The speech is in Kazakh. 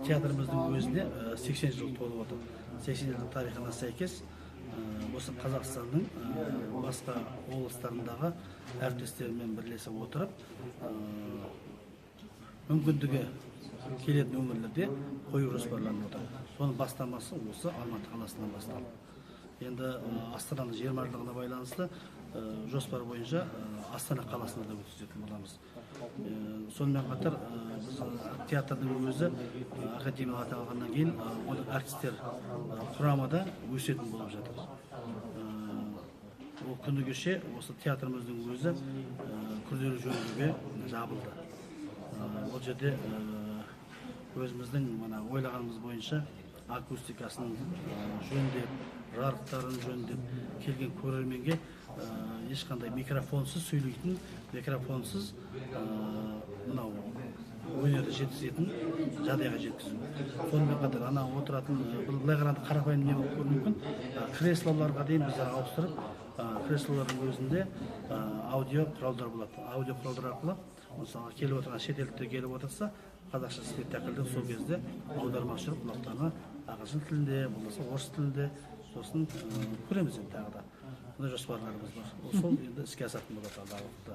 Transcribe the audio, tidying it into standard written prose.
театрымыздың өзінде 80 жыл толып отыр. 80 жылдық тарихына сәйкес осы Қазақстанның басқа облыстарындағы әріптестерімен бірлесе отырып, мүмкіндігі келетін өңірлерде қою жоспарланып отыр. Соның бастамасы осы Алматы қаласынан басталды. Енді Астананың 20 жылдығына байланысты жоспар бойынша Астана қаласында да өткізетін боламыз. Сонымен қатар біз театрдың өзі академиялық аталғаннан кейін әртістер құрамада өсетін болып жатыр. Ол күні кеше осы театрымыздың өзі күрделі жөндеуге жабылды. Ол жерде өзіміздің ойлағанымыз бойынша акустикасын жөндеп, жарықтарын жөндеп келген көрерменге ешқандай микрофонсыз сөйлейтін, микрофонсыз мынау өнерді жеткізетін жағдайға жеткізу. Сонымен қатар ана отыратын былай қарағанда қарапайым не болып көрінуі мүмкін, креслоларға дейін біз ауыстырып, креслолардың өзінде аудио құралдар болады. Аудио құралдар арқылы мысалы келіп отырған шетелдіктер келіп отырса, қазақша спектакльді сол кезде аударма ашып құлақтарына ағылшын тілінде, болмаса орыс тілінде, сосын көреміз енді тағы да. Бұндай жоспарларымыз бар. Сол енді іске асатын болады алдағы уақытта.